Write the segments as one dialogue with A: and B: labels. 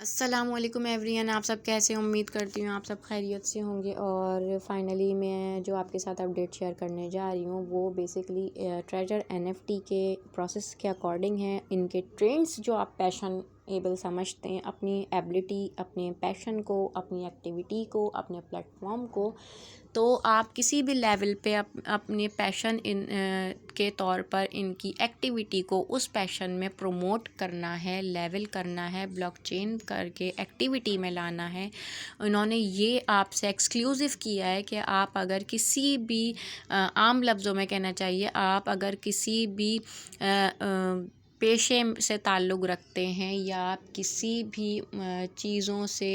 A: अस्सलामुअलैकुम एवरीवन, आप सब कैसे? उम्मीद करती हूँ आप सब खैरियत से होंगे। और फाइनली मैं जो आपके साथ अपडेट शेयर करने जा रही हूँ वो बेसिकली ट्रेजर एनएफटी के प्रोसेस के अकॉर्डिंग है। इनके ट्रेंड्स जो आप पैशन एबल समझते हैं, अपनी एबिलिटी, अपने पैशन को, अपनी एक्टिविटी को, अपने प्लेटफॉर्म को, तो आप किसी भी लेवल पे अपने पैशन के तौर पर इनकी एक्टिविटी को उस पैशन में प्रमोट करना है, लेवल करना है, ब्लॉकचेन करके एक्टिविटी में लाना है। उन्होंने ये आपसे एक्सक्लूसिव किया है कि आप अगर किसी भी आम लफ्ज़ों में कहना चाहिए, आप अगर किसी भी पेशे से ताल्लुक़ रखते हैं या आप किसी भी चीज़ों से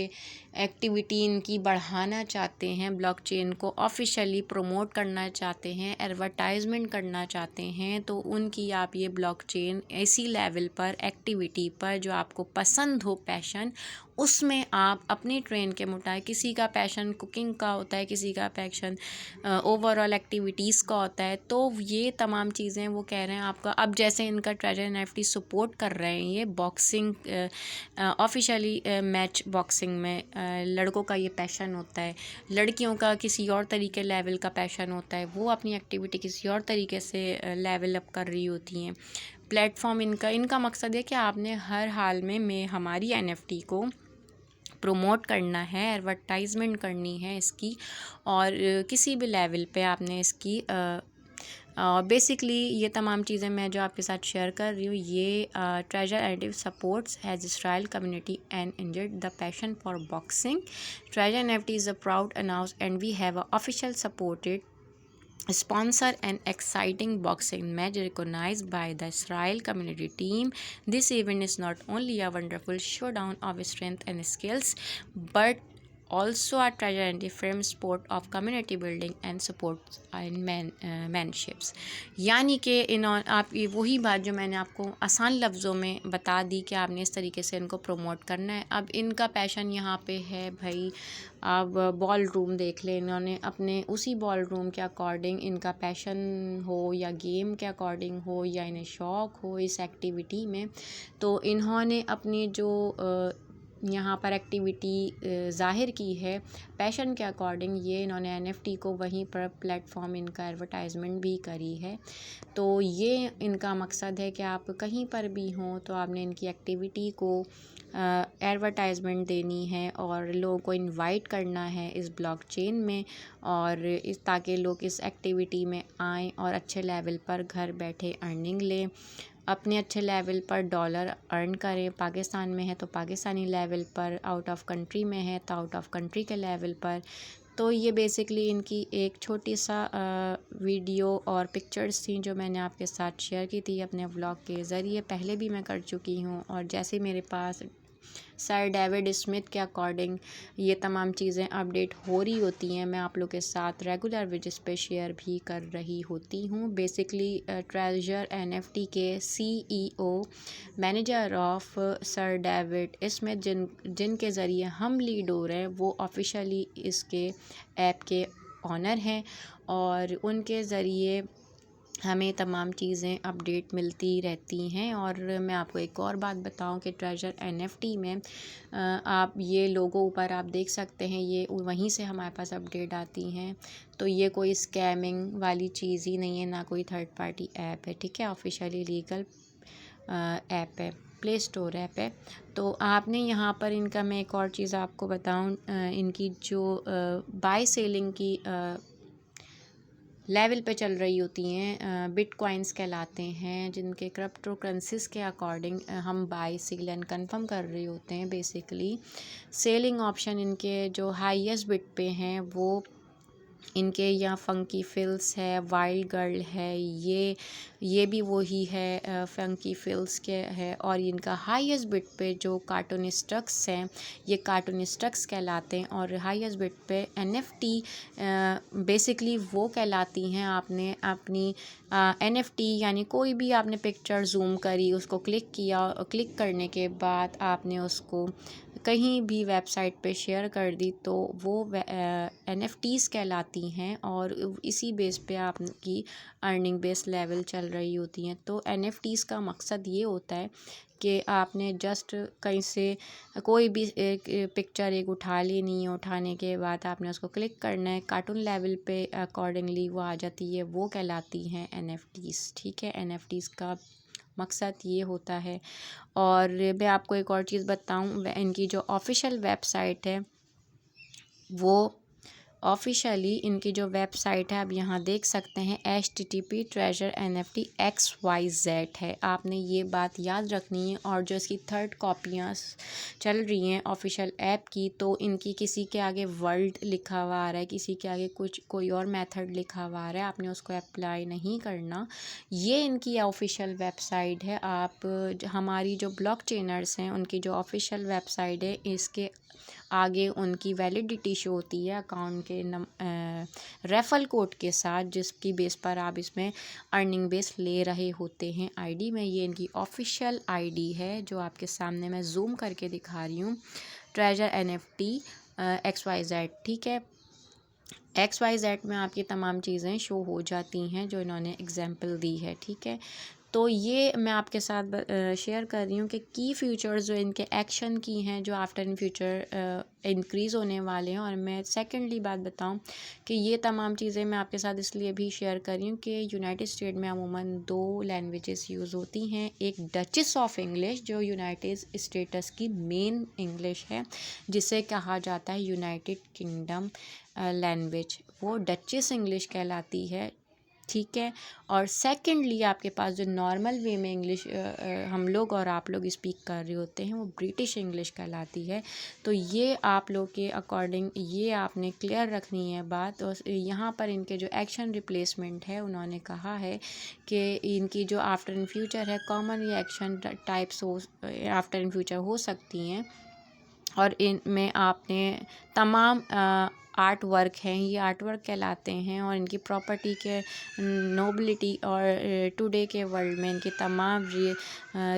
A: एक्टिविटी इनकी बढ़ाना चाहते हैं, ब्लॉकचेन को ऑफ़िशियली प्रमोट करना चाहते हैं, एडवर्टाइजमेंट करना चाहते हैं, तो उनकी आप ये ब्लॉकचेन ऐसी लेवल पर एक्टिविटी पर जो आपको पसंद हो पैशन, उसमें आप अपनी ट्रेन के मुताबिक, किसी का पैशन कुकिंग का होता है, किसी का पैशन ओवरऑल एक्टिविटीज़ का होता है, तो ये तमाम चीज़ें वो कह रहे हैं आपका। अब जैसे इनका ट्रेजर एनएफटी सपोर्ट कर रहे हैं, ये बॉक्सिंग ऑफ़िशियली मैच बॉक्सिंग में लड़कों का ये पैशन होता है, लड़कियों का किसी और तरीके लेवल का पैशन होता है, वो अपनी एक्टिविटी किसी और तरीके से लेवल अप कर रही होती हैं। प्लेटफॉर्म इनका मकसद है कि आपने हर हाल में हमारी एनएफटी को प्रमोट करना है, एडवर्टाइजमेंट करनी है इसकी, और किसी भी लेवल पे आपने इसकी बेसिकली ये तमाम चीज़ें मैं जो आपके साथ शेयर कर रही हूँ, ये ट्रेजर एडिव supports has Israel community and injured the passion for boxing. Treasure NFT is a proud announce and we have a official supported sponsor an exciting boxing match recognized by the Israel community team. This event is not only a wonderful showdown of strength and skills, but also a treasure and different sport of community building and support in manships। यानी कि आप ये वही बात जो मैंने आपको आसान लफ्ज़ों में बता दी कि आपने इस तरीके से इनको प्रमोट करना है। अब इनका पैशन यहाँ पे है भाई, अब बॉल रूम देख लें, इन्होंने अपने उसी बॉल रूम के अकॉर्डिंग, इनका पैशन हो या गेम के अकॉर्डिंग हो या इन्हें शौक़ हो इस एक्टिविटी में, तो इन्होंने अपनी जो यहाँ पर एक्टिविटी ज़ाहिर की है पैशन के अकॉर्डिंग, ये इन्होंने एनएफटी को वहीं पर प्लेटफॉर्म इनका एडवर्टाइजमेंट भी करी है। तो ये इनका मकसद है कि आप कहीं पर भी हों तो आपने इनकी एक्टिविटी को एडवर्टाइजमेंट देनी है और लोगों को इनवाइट करना है इस ब्लॉकचेन में, और इस ताकि लोग इस एक्टिविटी में आएँ और अच्छे लेवल पर घर बैठे अर्निंग लें, अपने अच्छे लेवल पर डॉलर अर्न करें। पाकिस्तान में है तो पाकिस्तानी लेवल पर, आउट ऑफ कंट्री में है तो आउट ऑफ कंट्री के लेवल पर। तो ये बेसिकली इनकी एक छोटी सा वीडियो और पिक्चर्स थी जो मैंने आपके साथ शेयर की थी अपने व्लॉग के ज़रिए। पहले भी मैं कर चुकी हूँ, और जैसे मेरे पास सर डेविड स्मिथ के अकॉर्डिंग ये तमाम चीज़ें अपडेट हो रही होती हैं, मैं आप लोग के साथ रेगुलर वीडियोस पे शेयर भी कर रही होती हूँ। बेसिकली ट्रेजर एनएफटी के CEO, manager of sir David Smith, जिनके ज़रिए हम लीड हो रहे हैं, वो ऑफिशियली इसके ऐप के ऑनर हैं, और उनके ज़रिए हमें तमाम चीज़ें अपडेट मिलती रहती हैं। और मैं आपको एक और बात बताऊं कि ट्रेजर एनएफटी में आप ये लोगो ऊपर आप देख सकते हैं, ये वहीं से हमारे पास अपडेट आती हैं। तो ये कोई स्कैमिंग वाली चीज़ ही नहीं है, ना कोई थर्ड पार्टी ऐप है, ठीक है, ऑफिशियली लीगल ऐप है, प्ले स्टोर ऐप है। तो आपने यहाँ पर इनका, मैं एक और चीज़ आपको बताऊँ, इनकी जो बाय सेलिंग की लेवल पे चल रही होती हैं, बिटकॉइंस कहलाते हैं, जिनके क्रिप्टो करेंसीज़ के अकॉर्डिंग हम बाय सेल एंड कंफर्म कर रहे होते हैं। बेसिकली सेलिंग ऑप्शन इनके जो हाईएस्ट बिट पे हैं वो इनके यहाँ फंकी फिल्स है, वाइल्ड गर्ल है, ये भी वही है, फंकी फिल्स के है। और इनका हाईएस्ट बिट पे जो कार्टून स्टक्स हैं, ये कार्टून स्टक्स कहलाते हैं। और हाईएस्ट बिट पे एनएफटी बेसिकली वो कहलाती हैं। आपने अपनी एनएफटी यानी कोई भी आपने पिक्चर जूम करी, उसको क्लिक किया, क्लिक करने के बाद आपने उसको कहीं भी वेबसाइट पे शेयर कर दी, तो वो एनएफटीज़ कहलाती हैं, और इसी बेस पे आपकी अर्निंग बेस लेवल चल चल रही होती हैं। तो NFTs का मकसद ये होता है कि आपने जस्ट कहीं से कोई भी एक पिक्चर एक उठा लेनी है, उठाने के बाद आपने उसको क्लिक करना है, कार्टून लेवल पे अकॉर्डिंगली वो आ जाती है, वो कहलाती हैं NFTs। ठीक है, NFTs का मकसद ये होता है। और मैं आपको एक और चीज़ बताऊं, इनकी जो ऑफिशियल वेबसाइट है वो ऑफिशियली इनकी जो वेबसाइट है आप यहाँ देख सकते हैं HTTP treasure NFT XYZ है। आपने ये बात याद रखनी है। और जो इसकी 3rd कॉपियाँ चल रही हैं ऑफिशियल ऐप की, तो इनकी किसी के आगे वर्ल्ड लिखा हुआ आ रहा है, किसी के आगे कोई और मेथड लिखा हुआ आ रहा है, आपने उसको अप्लाई नहीं करना। ये इनकी ऑफिशियल वेबसाइट है। आप हमारी जो ब्लॉकचेनर्स हैं उनकी जो ऑफिशियल वेबसाइट है, इसके आगे उनकी वैलिडिटी शो होती है अकाउंट के रेफरल कोड के साथ, जिसकी बेस पर आप इसमें अर्निंग बेस ले रहे होते हैं आईडी में। ये इनकी ऑफिशियल आईडी है जो आपके सामने मैं जूम करके दिखा रही हूँ, ट्रेजर NFT XYZ। ठीक है, XYZ में आपकी तमाम चीज़ें शो हो जाती हैं जो इन्होंने एग्जाम्पल दी है। ठीक है, तो ये मैं आपके साथ शेयर कर रही हूँ कि की फ़ीचर्स जो इनके एक्शन की हैं जो आफ्टर इन फ्यूचर इंक्रीज़ होने वाले हैं। और मैं सेकेंडली बात बताऊँ कि ये तमाम चीज़ें मैं आपके साथ इसलिए भी शेयर कर रही हूँ कि यूनाइटेड स्टेट में अमूमन 2 लैंग्वेजेस यूज़ होती हैं। एक डचेस ऑफ इंग्लिश जो यूनाइटेड स्टेट्स की मेन इंग्लिश है, जिसे कहा जाता है यूनाइटेड किंगडम लैंग्वेज, वो डचेस इंग्लिश कहलाती है। ठीक है, और सेकेंडली आपके पास जो नॉर्मल वे में इंग्लिश हम लोग और आप लोग स्पीक कर रहे होते हैं वो ब्रिटिश इंग्लिश कहलाती है। तो ये आप लोग के अकॉर्डिंग ये आपने क्लियर रखनी है बात। और यहाँ पर इनके जो एक्शन रिप्लेसमेंट है उन्होंने कहा है कि इनकी जो आफ्टर इन फ्यूचर है कॉमन रिएक्शन टाइप्स हो आफ्टर इन फ्यूचर हो सकती हैं। और इनमें आपने तमाम आर्ट वर्क हैं, ये आर्ट वर्क कहलाते हैं। और इनकी प्रॉपर्टी के नोबिलिटी और टुडे के वर्ल्ड में इनकी तमाम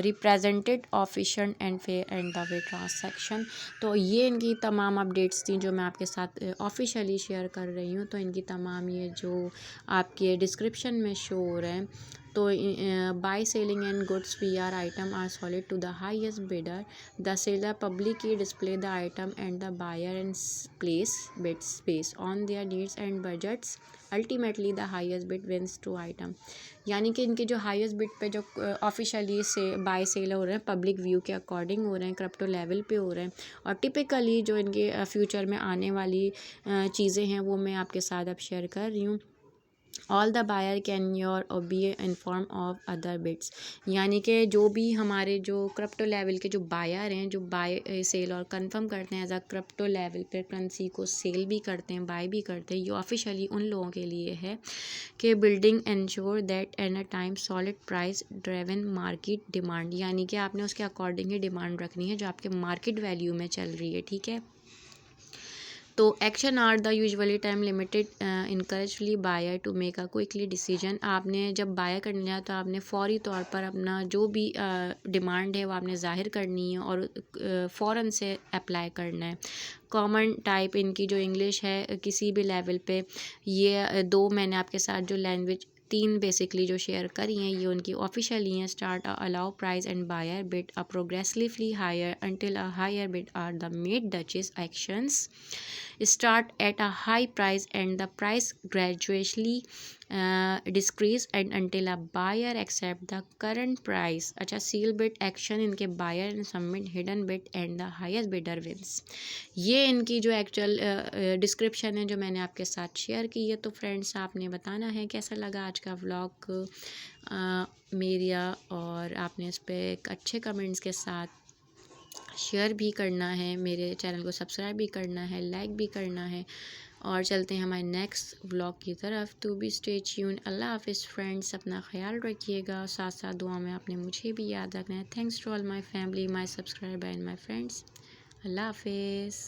A: represented official and fair and the way transaction. तो ये इनकी तमाम अपडेट्स थी जो मैं आपके साथ ऑफिशियली शेयर कर रही हूँ। तो इनकी तमाम ये जो आपके डिस्क्रिप्शन में शो हो रहे हैं, तो by selling and goods VR item are sold to the highest bidder, the seller publicly display the item and the buyer and place bids based on their needs and budgets, ultimately the highest bid wins to item. यानी कि इनके जो highest bid पे जो officially से bye cell हो रहे हैं पब्लिक व्यू के अकॉर्डिंग हो रहे हैं, क्रिप्टो लेवल पे हो रहे हैं। और टिपिकली जो इनके फ्यूचर में आने वाली चीज़ें हैं वो मैं आपके साथ अब शेयर कर रही हूँ। All the buyer can your or be inform of other bids, यानी कि जो भी हमारे जो क्रिप्टो लेवल के जो बायर हैं जो बाय सेल और कंफर्म करते हैं एज अ क्रिप्टो लेवल पर करेंसी को सेल भी करते हैं बाय भी करते हैं, ये ऑफिशियली उन लोगों के लिए है कि building insure that an a time solid price driven market demand, यानी कि आपने उसके अकॉर्डिंग ही डिमांड रखनी है जो आपके मार्केट वैल्यू में चल रही है। ठीक है, तो action are the usually time limited encouragingly buyer to make a quickly decision. आपने जब बायर करने जाए तो आपने फौरी तौर पर अपना जो भी डिमांड है वो आपने ज़ाहिर करनी है और फ़ौरन से अप्लाई करना है। कॉमन टाइप इनकी जो इंग्लिश है किसी भी लेवल पे, ये 2 मैंने आपके साथ जो लैंग्वेज 3 बेसिकली जो शेयर करी हैं ये उनकी ऑफिशियली हैं। Start allow price and buyer bid a progressively higher until a higher bid are the made Dutch auctions start at a high price and the price gradually decrease and until a buyer accept the current price। अच्छा, seal bid action इनके buyer and submit hidden bid and the highest bidder wins। ये इनकी जो actual description है जो मैंने आपके साथ शेयर की है। तो फ्रेंड्स आपने बताना है कैसा लगा आज का व्लॉग मेरा, और आपने इस पर एक अच्छे कमेंट्स के साथ शेयर भी करना है, मेरे चैनल को सब्सक्राइब भी करना है, लाइक भी करना है। और चलते हैं हमारे नेक्स्ट व्लॉग की तरफ। तो भी स्टे ट्यून। अल्लाह हाफिज़ फ्रेंड्स, अपना ख्याल रखिएगा, साथ साथ दुआ में आपने मुझे भी याद रखना है। Thanks to all my family, my subscriber and my friends. अल्लाह हाफिज़।